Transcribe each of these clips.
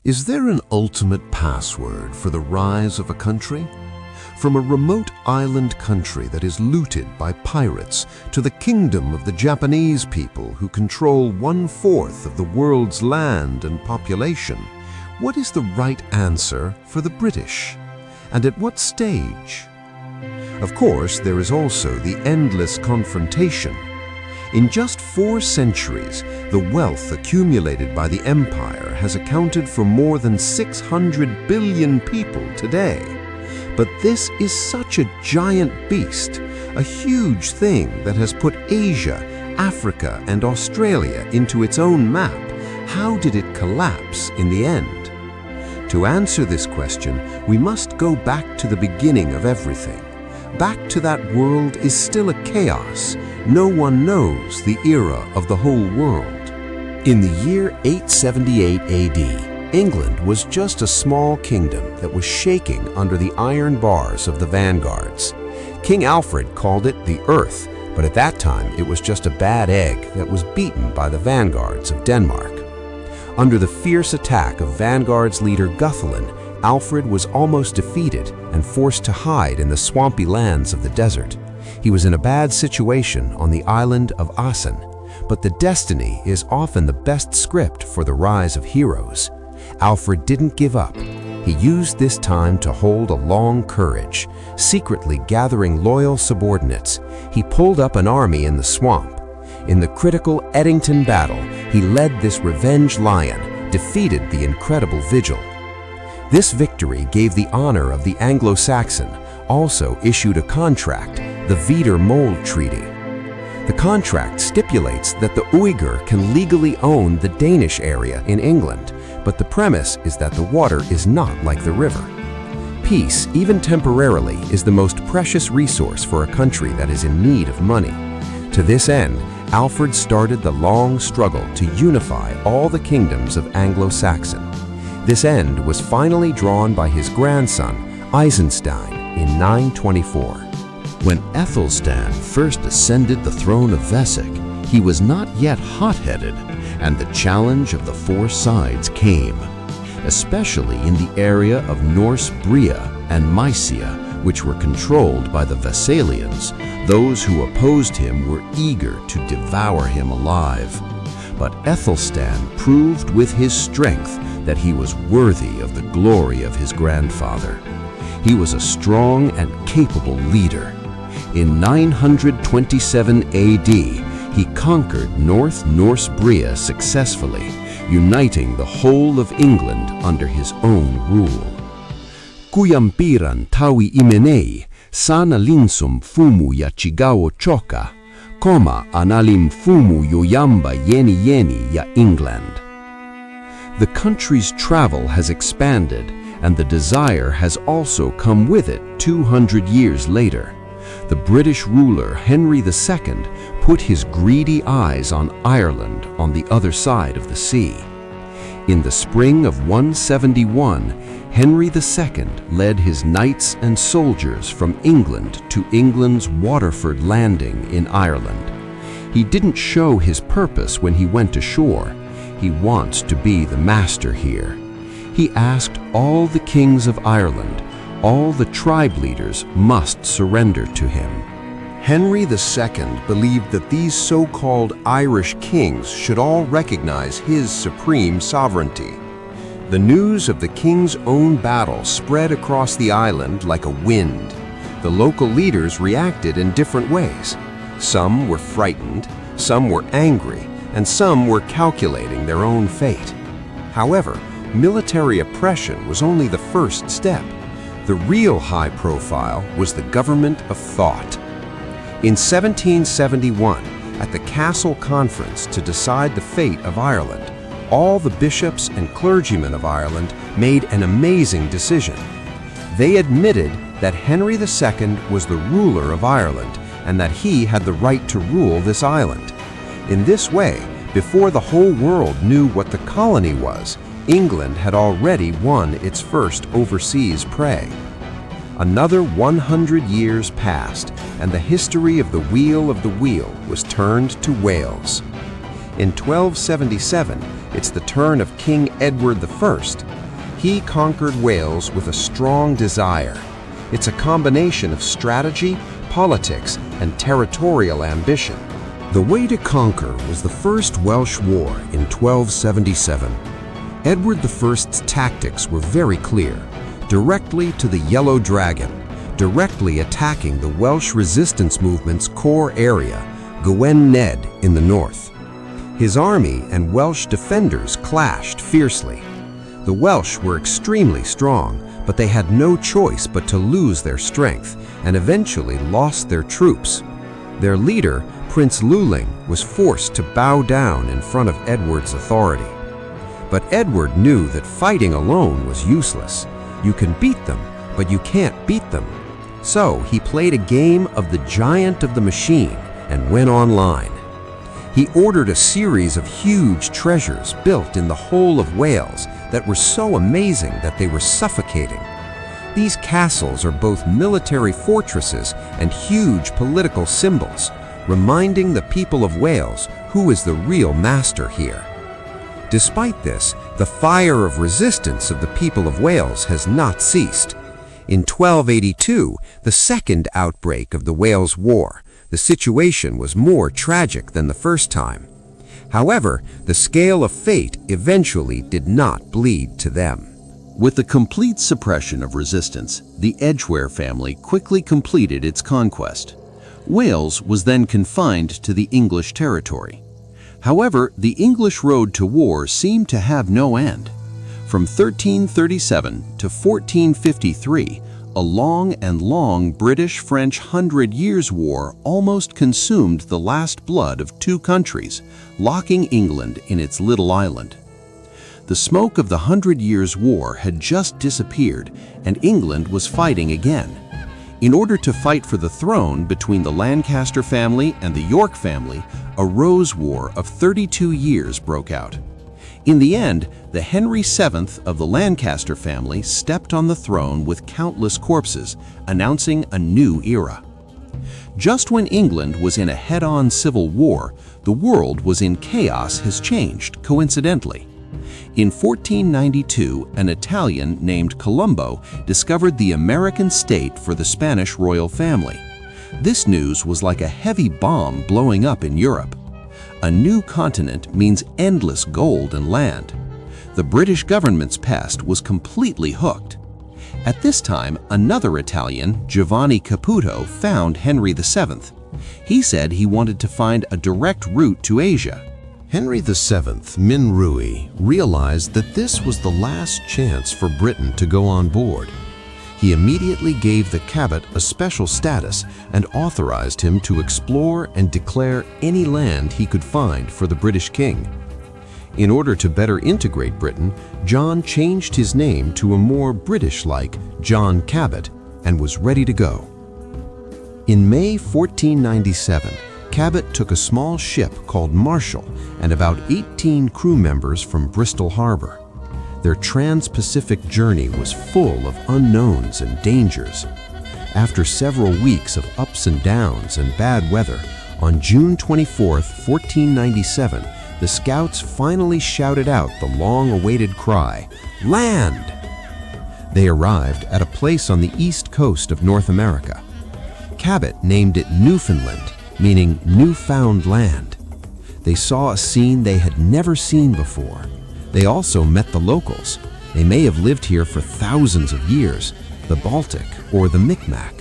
Is there an ultimate password for the rise of a country? From a remote island country that is looted by pirates to the kingdom of the Japanese people who control 1/4 of the world's land and population, what is the right answer for the British? And at what stage? Of course, there is also the endless confrontation. In just 4 centuries, the wealth accumulated by the empire has accounted for more than 600 billion people today. But this is such a giant beast, a huge thing that has put Asia, Africa, and Australia into its own map. How did it collapse in the end? To answer this question, we must go back to the beginning of everything. Back to that world is still a chaos. No one knows the era of the whole world. In the year 878 AD, England was just a small kingdom that was shaking under the iron bars of the vanguards. King Alfred called it the Earth, but at that time it was just a bad egg that was beaten by the vanguards of Denmark. Under the fierce attack of vanguard's leader Guthalin, Alfred was almost defeated and forced to hide in the swampy lands of the desert. He was in a bad situation on the island of Asen, but the destiny is often the best script for the rise of heroes. Alfred didn't give up. He used this time to hold a long courage, secretly gathering loyal subordinates. He pulled up an army in the swamp. In the critical Edington battle, he led this revenge lion, defeated the incredible Vigil. This victory gave the honor of the Anglo-Saxon, also issued a contract, the Veeder-Mold Treaty. The contract stipulates that the Uyghur can legally own the Danish area in England, but the premise is that the water is not like the river. Peace, even temporarily, is the most precious resource for a country that is in need of money. To this end, Alfred started the long struggle to unify all the kingdoms of Anglo-Saxon. This end was finally drawn by his grandson, Eisenstein, in 924. When Aethelstan first ascended the throne of Wessex, he was not yet hot-headed, and the challenge of the 4 sides came, especially in the area of Norse Bria and Mysia, which were controlled by the Thessalians. Those who opposed him were eager to devour him alive. But Aethelstan proved with his strength that he was worthy of the glory of his grandfather. He was a strong and capable leader. In 927 AD, he conquered North Norse Bria successfully, uniting the whole of England under his own rule. Kuyampiran tawi imenei, sana linsum fumu ya chigao choka, koma analim fumu yoyamba yeni yeni ya England. The country's travel has expanded, and the desire has also come with it 200 years later. The British ruler Henry II put his greedy eyes on Ireland on the other side of the sea. In the spring of 171, Henry II led his knights and soldiers from England to England's Waterford landing in Ireland. He didn't show his purpose when he went ashore. He wants to be the master here. He asked all the kings of Ireland, all the tribe leaders must surrender to him. Henry II believed that these so-called Irish kings should all recognize his supreme sovereignty. The news of the king's own battle spread across the island like a wind. The local leaders reacted in different ways. Some were frightened, some were angry, and some were calculating their own fate. However, military oppression was only the first step. The real high profile was the government of thought. In 1771, at the Castle Conference to decide the fate of Ireland, all the bishops and clergymen of Ireland made an amazing decision. They admitted that Henry II was the ruler of Ireland and that he had the right to rule this island. In this way, before the whole world knew what the colony was, England had already won its first overseas prey. Another 100 years passed, and the history of the wheel was turned to Wales. In 1277, it's the turn of King Edward I, He conquered Wales with a strong desire. It's a combination of strategy, politics, and territorial ambition. The way to conquer was the First Welsh War in 1277. Edward I's tactics were very clear: directly to the Yellow Dragon, directly attacking the Welsh resistance movement's core area, Gwyn Ned in the north. His army and Welsh defenders clashed fiercely. The Welsh were extremely strong, but they had no choice but to lose their strength and eventually lost their troops. Their leader, Prince Llewellyn, was forced to bow down in front of Edward's authority. But Edward knew that fighting alone was useless. You can beat them, but you can't beat them. So he played a game of the giant of the machine and went online. He ordered a series of huge treasures built in the whole of Wales that were so amazing that they were suffocating. These castles are both military fortresses and huge political symbols, reminding the people of Wales who is the real master here. Despite this, the fire of resistance of the people of Wales has not ceased. In 1282, the second outbreak of the Wales War, the situation was more tragic than the first time. However, the scale of fate eventually did not bleed to them. With the complete suppression of resistance, the Edgware family quickly completed its conquest. Wales was then confined to the English territory. However, the English road to war seemed to have no end. From 1337 to 1453, a long British-French 100 Years' War almost consumed the last blood of two countries, locking England in its little island. The smoke of the 100 Years' War had just disappeared, and England was fighting again. In order to fight for the throne between the Lancaster family and the York family, a Rose War of 32 years broke out. In the end, the Henry VII of the Lancaster family stepped on the throne with countless corpses, announcing a new era. Just when England was in a head-on civil war, the world was in chaos has changed, coincidentally. In 1492, an Italian named Colombo discovered the American state for the Spanish royal family. This news was like a heavy bomb blowing up in Europe. A new continent means endless gold and land. The British government's pest was completely hooked. At this time, another Italian, Giovanni Caputo, found Henry VII. He said he wanted to find a direct route to Asia. Henry VII, Min Rui, realized that this was the last chance for Britain to go on board. He immediately gave the Cabot a special status and authorized him to explore and declare any land he could find for the British king. In order to better integrate Britain, John changed his name to a more British-like John Cabot and was ready to go. In May 1497, Cabot took a small ship called Marshall and about 18 crew members from Bristol Harbor. Their trans-Pacific journey was full of unknowns and dangers. After several weeks of ups and downs and bad weather, on June 24, 1497, the scouts finally shouted out the long-awaited cry, "Land!" They arrived at a place on the east coast of North America. Cabot named it Newfoundland, meaning newfound land. They saw a scene they had never seen before. They also met the locals. They may have lived here for thousands of years, the Baltic or the Micmac.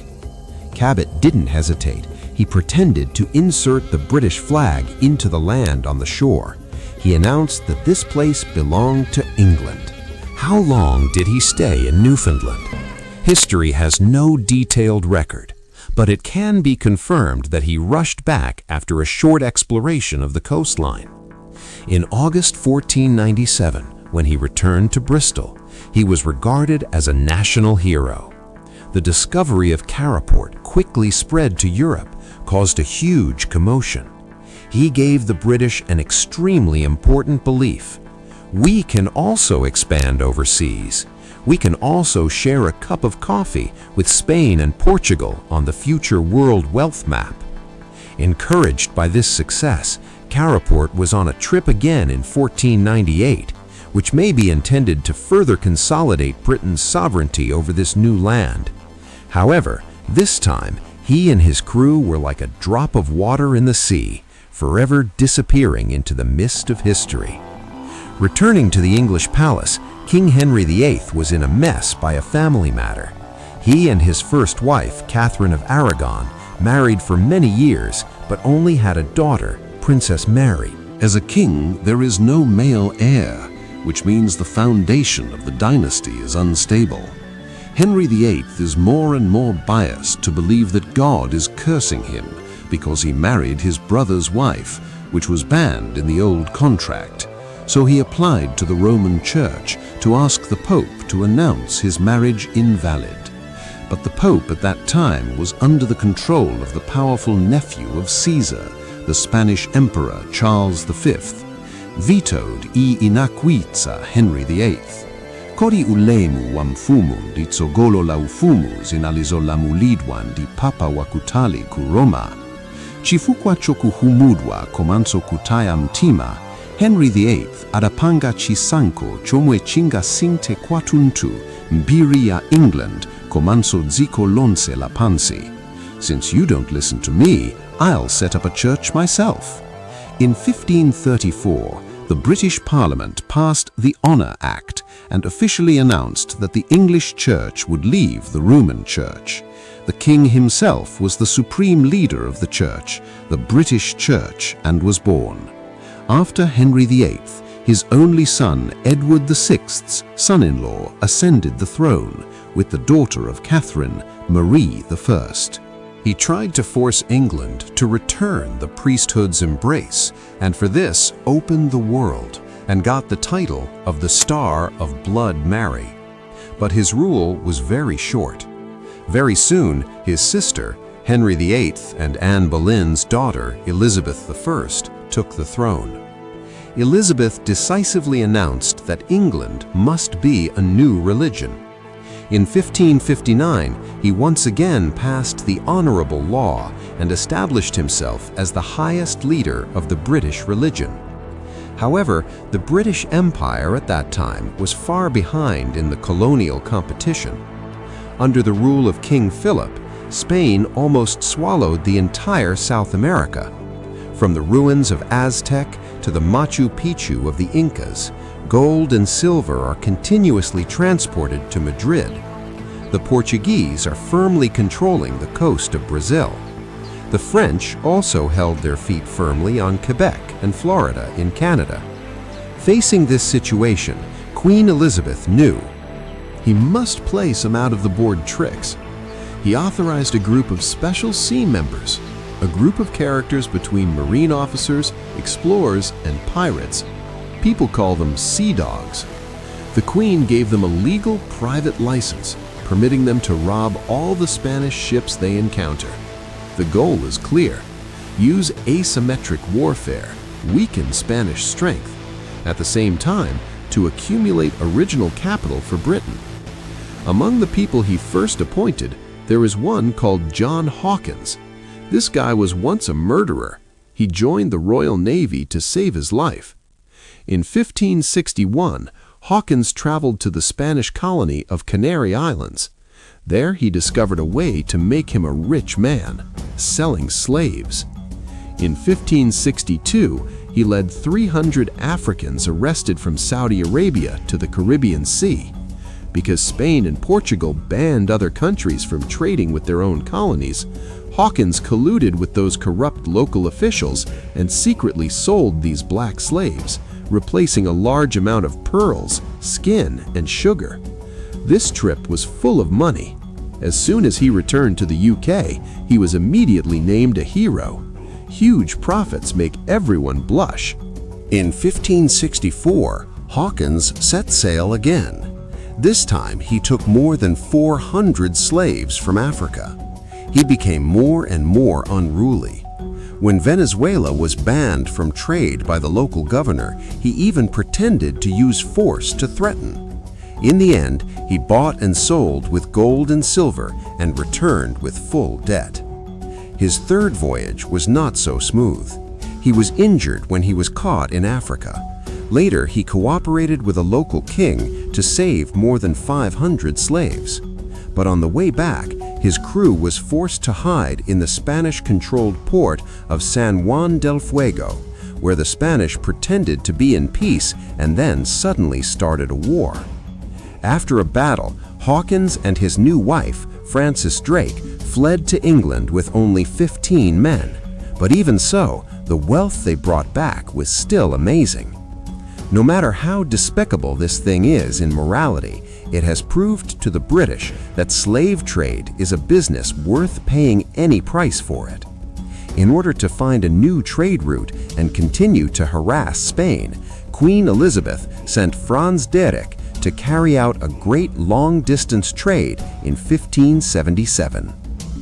Cabot didn't hesitate. He pretended to insert the British flag into the land on the shore. He announced that this place belonged to England. How long did he stay in Newfoundland? History has no detailed record, but it can be confirmed that he rushed back after a short exploration of the coastline. In August 1497, when he returned to Bristol, he was regarded as a national hero. The discovery of Caraport quickly spread to Europe, caused a huge commotion. He gave the British an extremely important belief. We can also expand overseas. We can also share a cup of coffee with Spain and Portugal on the future world wealth map. Encouraged by this success, Caraport was on a trip again in 1498. which may be intended to further consolidate Britain's sovereignty over this new land. However, this time, he and his crew were like a drop of water in the sea, forever disappearing into the mist of history. Returning to the English palace, King Henry VIII was in a mess by a family matter. He and his first wife, Catherine of Aragon, married for many years, but only had a daughter, Princess Mary. As a king, there is no male heir, which means the foundation of the dynasty is unstable. Henry VIII is more and more biased to believe that God is cursing him because he married his brother's wife, which was banned in the old contract. So he applied to the Roman Church to ask the Pope to announce his marriage invalid. But the Pope at that time was under the control of the powerful nephew of Caesar, the Spanish Emperor Charles V, vetoed I inaquiza Henry VIII. Kori ulemu wamfumu di tsogolo la ufumus inalizo la mulidwan di papa wakutali ku Roma. Chifukwa chokuhumudwa komanso kutaya mtima, Henry VIII adapanga chisanko chomwe chinga sinte kwatuntu mbiri ya England komanso dziko lonse la pansi. Since you don't listen to me, I'll set up a church myself. In 1534, the British Parliament passed the Honour Act and officially announced that the English Church would leave the Roman Church. The king himself was the supreme leader of the church, the British Church, and was born. After Henry VIII, his only son, Edward VI's son-in-law, ascended the throne, with the daughter of Catherine, Marie I. He tried to force England to return the priesthood's embrace, and for this opened the world, and got the title of the Star of Blood Mary. But his rule was very short. Very soon, his sister, Henry VIII, and Anne Boleyn's daughter, Elizabeth I, took the throne. Elizabeth decisively announced that England must be a new religion. In 1559, he once again passed the honorable law and established himself as the highest leader of the British religion. However, the British Empire at that time was far behind in the colonial competition. Under the rule of King Philip, Spain almost swallowed the entire South America. From the ruins of Aztec to the Machu Picchu of the Incas, gold and silver are continuously transported to Madrid. The Portuguese are firmly controlling the coast of Brazil. The French also held their feet firmly on Quebec and Florida in Canada. Facing this situation, Queen Elizabeth knew he must play some out-of-the-board tricks. He authorized a group of special sea members, a group of characters between marine officers, explorers, and pirates. People call them sea dogs. The Queen gave them a legal private license, permitting them to rob all the Spanish ships they encounter. The goal is clear: use asymmetric warfare, weaken Spanish strength, at the same time to accumulate original capital for Britain. Among the people he first appointed, there is one called John Hawkins. This guy was once a murderer. He joined the Royal Navy to save his life. In 1561, Hawkins traveled to the Spanish colony of Canary Islands. There he discovered a way to make him a rich man, selling slaves. In 1562, he led 300 Africans arrested from Saudi Arabia to the Caribbean Sea. Because Spain and Portugal banned other countries from trading with their own colonies, Hawkins colluded with those corrupt local officials and secretly sold these black slaves, replacing a large amount of pearls, skin, and sugar. This trip was full of money. As soon as he returned to the UK, he was immediately named a hero. Huge profits make everyone blush. In 1564, Hawkins set sail again. This time, he took more than 400 slaves from Africa. He became more and more unruly. When Venezuela was banned from trade by the local governor, he even pretended to use force to threaten. In the end, he bought and sold with gold and silver and returned with full debt. His third voyage was not so smooth. He was injured when he was caught in Africa. Later, he cooperated with a local king to save more than 500 slaves. But on the way back, his crew was forced to hide in the Spanish-controlled port of San Juan del Fuego, where the Spanish pretended to be in peace and then suddenly started a war. After a battle, Hawkins and his new wife, Frances Drake, fled to England with only 15 men. But even so, the wealth they brought back was still amazing. No matter how despicable this thing is in morality, it has proved to the British that slave trade is a business worth paying any price for it. In order to find a new trade route and continue to harass Spain, Queen Elizabeth sent Franz Derek to carry out a great long-distance trade in 1577.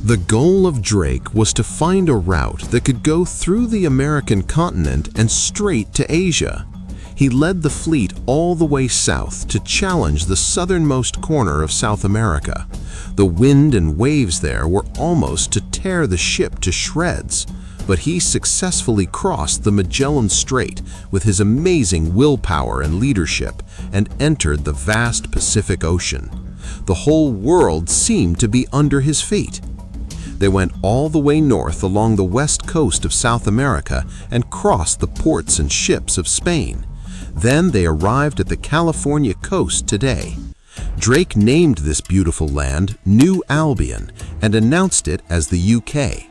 The goal of Drake was to find a route that could go through the American continent and straight to Asia. He led the fleet all the way south to challenge the southernmost corner of South America. The wind and waves there were almost to tear the ship to shreds, but he successfully crossed the Magellan Strait with his amazing willpower and leadership and entered the vast Pacific Ocean. The whole world seemed to be under his feet. They went all the way north along the west coast of South America and crossed the ports and ships of Spain. Then they arrived at the California coast today. Drake named this beautiful land New Albion and announced it as the UK.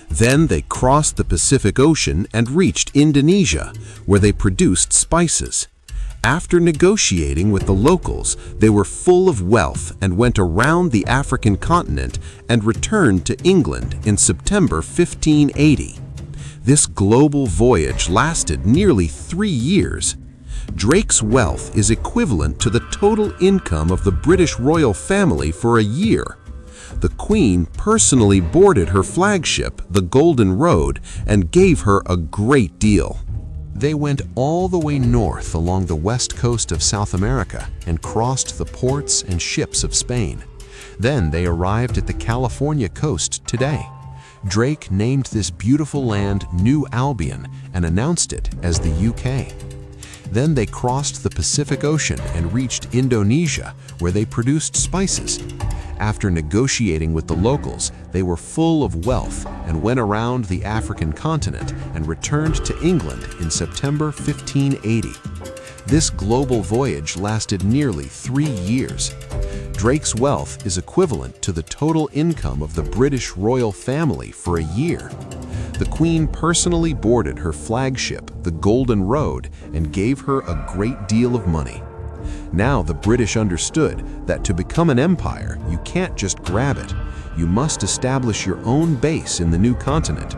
Then they crossed the Pacific Ocean and reached Indonesia, where they produced spices. After negotiating with the locals, they were full of wealth and went around the African continent and returned to England in September 1580. This global voyage lasted nearly 3 years. Drake's wealth is equivalent to the total income of the British royal family for a year. The Queen personally boarded her flagship, the Golden Road, and gave her a great deal. They went all the way north along the west coast of South America and crossed the ports and ships of Spain. Then they arrived at the California coast today. Drake named this beautiful land New Albion and announced it as the UK. Then they crossed the Pacific Ocean and reached Indonesia, where they produced spices. After negotiating with the locals, they were full of wealth and went around the African continent and returned to England in September 1580. This global voyage lasted nearly 3 years. Drake's wealth is equivalent to the total income of the British royal family for a year. The Queen personally boarded her flagship, the Golden Road, and gave her a great deal of money. Now the British understood that to become an empire, you can't just grab it. You must establish your own base in the new continent.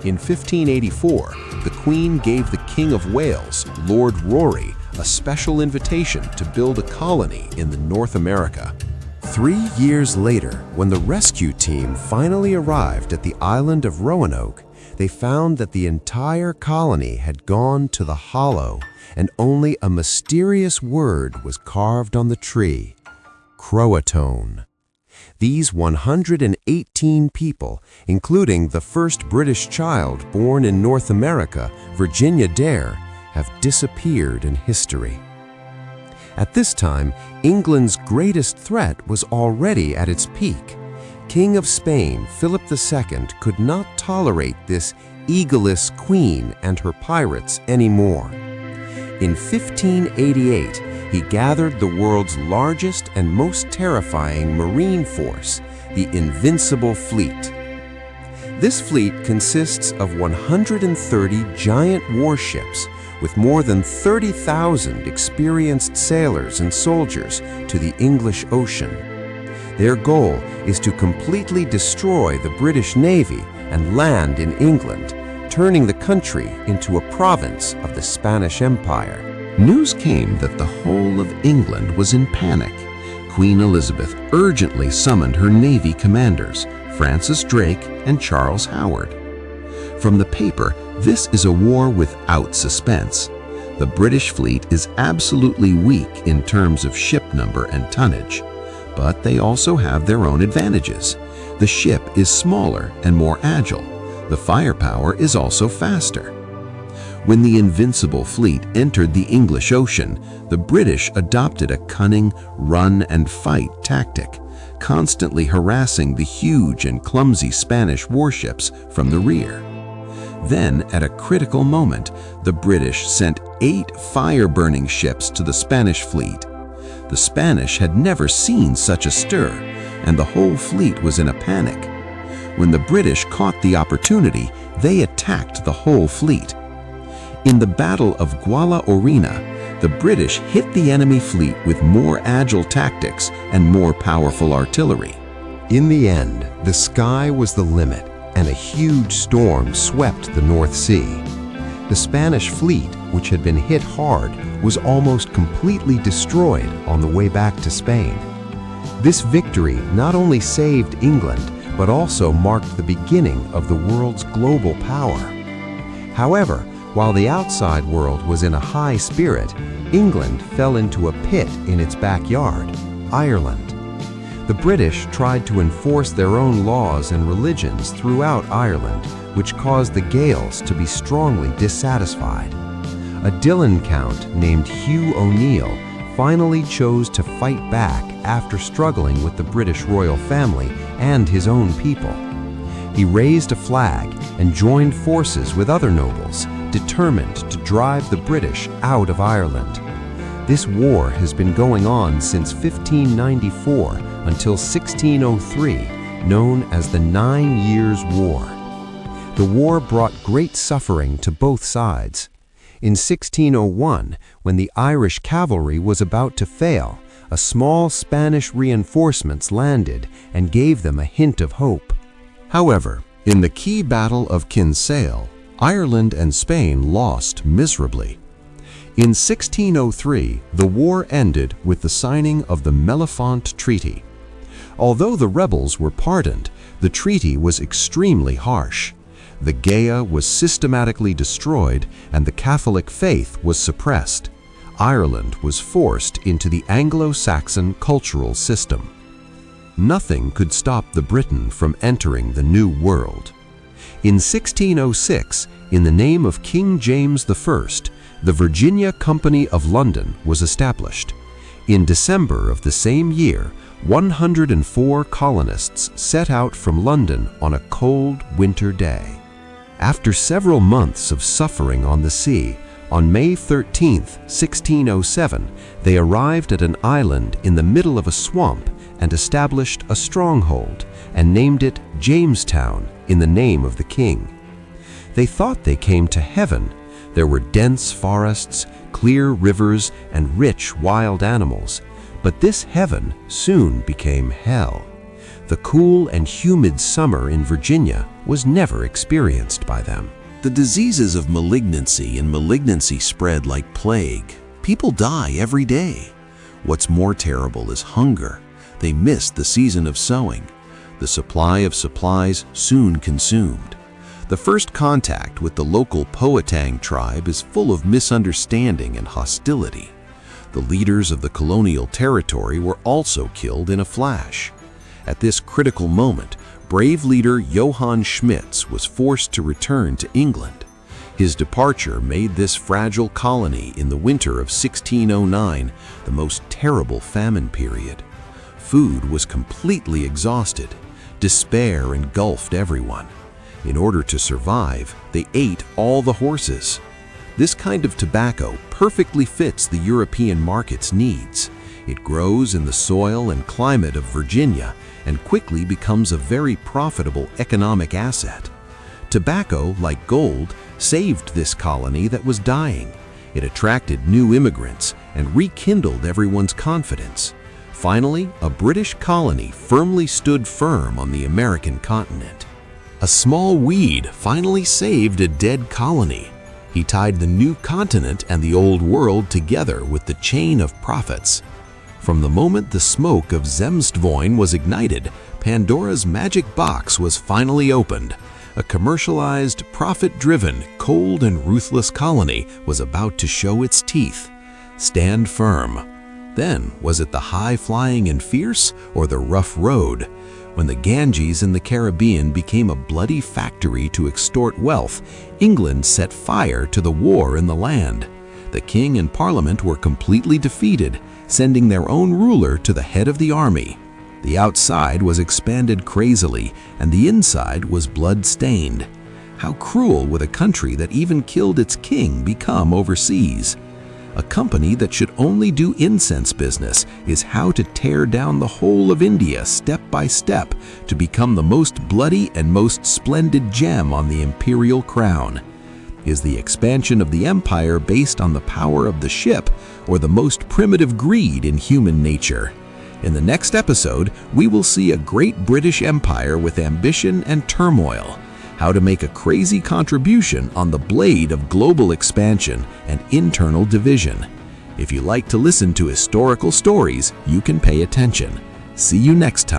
In 1584, the Queen gave the King of Wales, Lord Rory, a special invitation to build a colony in North America. 3 years later, when the rescue team finally arrived at the island of Roanoke, they found that the entire colony had gone to the hollow, and only a mysterious word was carved on the tree: Croatoan. These 118 people, including the first British child born in North America, Virginia Dare, have disappeared in history. At this time, England's greatest threat was already at its peak. King of Spain, Philip II, could not tolerate this egoless queen and her pirates anymore. In 1588, he gathered the world's largest and most terrifying marine force, the Invincible Fleet. This fleet consists of 130 giant warships with more than 30,000 experienced sailors and soldiers to the English Ocean. Their goal is to completely destroy the British Navy and land in England, turning the country into a province of the Spanish Empire. News came that the whole of England was in panic. Queen Elizabeth urgently summoned her Navy commanders, Francis Drake and Charles Howard. From the paper, this is a war without suspense. The British fleet is absolutely weak in terms of ship number and tonnage, but they also have their own advantages. The ship is smaller and more agile. The firepower is also faster. When the invincible fleet entered the English Ocean, the British adopted a cunning run-and-fight tactic, constantly harassing the huge and clumsy Spanish warships from the rear. Then, at a critical moment, the British sent 8 fire-burning ships to the Spanish fleet. The Spanish had never seen such a stir, and the whole fleet was in a panic. When the British caught the opportunity, they attacked the whole fleet. In the Battle of Guadalhorina, the British hit the enemy fleet with more agile tactics and more powerful artillery. In the end, the sky was the limit, and a huge storm swept the North Sea. The Spanish fleet, which had been hit hard, was almost completely destroyed on the way back to Spain. This victory not only saved England, but also marked the beginning of the world's global power. However, while the outside world was in a high spirit, England fell into a pit in its backyard, Ireland. The British tried to enforce their own laws and religions throughout Ireland, which caused the Gaels to be strongly dissatisfied. A Dillon count named Hugh O'Neill finally chose to fight back after struggling with the British royal family and his own people. He raised a flag and joined forces with other nobles, determined to drive the British out of Ireland. This war has been going on since 1594 until 1603, known as the 9 Years' War. The war brought great suffering to both sides. In 1601, when the Irish cavalry was about to fail, a small Spanish reinforcements landed and gave them a hint of hope. However, in the key Battle of Kinsale, Ireland and Spain lost miserably. In 1603, the war ended with the signing of the Mellifont Treaty. Although the rebels were pardoned, the treaty was extremely harsh. The Gaea was systematically destroyed and the Catholic faith was suppressed. Ireland was forced into the Anglo-Saxon cultural system. Nothing could stop the Briton from entering the New World. In 1606, in the name of King James I, the Virginia Company of London was established. In December of the same year, 104 colonists set out from London on a cold winter day. After several months of suffering on the sea, on May 13, 1607, they arrived at an island in the middle of a swamp and established a stronghold and named it Jamestown in the name of the king. They thought they came to heaven. There were dense forests, clear rivers, and rich wild animals. But this heaven soon became hell. The cool and humid summer in Virginia was never experienced by them. The diseases of malignancy and malignancy spread like plague. People die every day. What's more terrible is hunger. They missed the season of sowing. The supply of supplies soon consumed. The first contact with the local Powhatan tribe is full of misunderstanding and hostility. The leaders of the colonial territory were also killed in a flash. At this critical moment, brave leader Johann Schmitz was forced to return to England. His departure made this fragile colony in the winter of 1609 the most terrible famine period. Food was completely exhausted. Despair engulfed everyone. In order to survive, they ate all the horses. This kind of tobacco perfectly fits the European market's needs. It grows in the soil and climate of Virginia and quickly becomes a very profitable economic asset. Tobacco, like gold, saved this colony that was dying. It attracted new immigrants and rekindled everyone's confidence. Finally, a British colony firmly stood firm on the American continent. A small weed finally saved a dead colony. He tied the new continent and the old world together with the chain of prophets. From the moment the smoke of Zemstvögn was ignited, Pandora's magic box was finally opened. A commercialized, profit-driven, cold and ruthless colony was about to show its teeth. Stand firm. Then, was it the high-flying and fierce or the rough road? When the Ganges in the Caribbean became a bloody factory to extort wealth, England set fire to the war in the land. The king and parliament were completely defeated, sending their own ruler to the head of the army. The outside was expanded crazily, and the inside was blood-stained. How cruel would a country that even killed its king become overseas? A company that should only do incense business is how to tear down the whole of India step by step to become the most bloody and most splendid gem on the imperial crown. Is the expansion of the empire based on the power of the ship or the most primitive greed in human nature? In the next episode, we will see a great British empire with ambition and turmoil, how to make a crazy contribution on the blade of global expansion and internal division. If you like to listen to historical stories, you can pay attention. See you next time.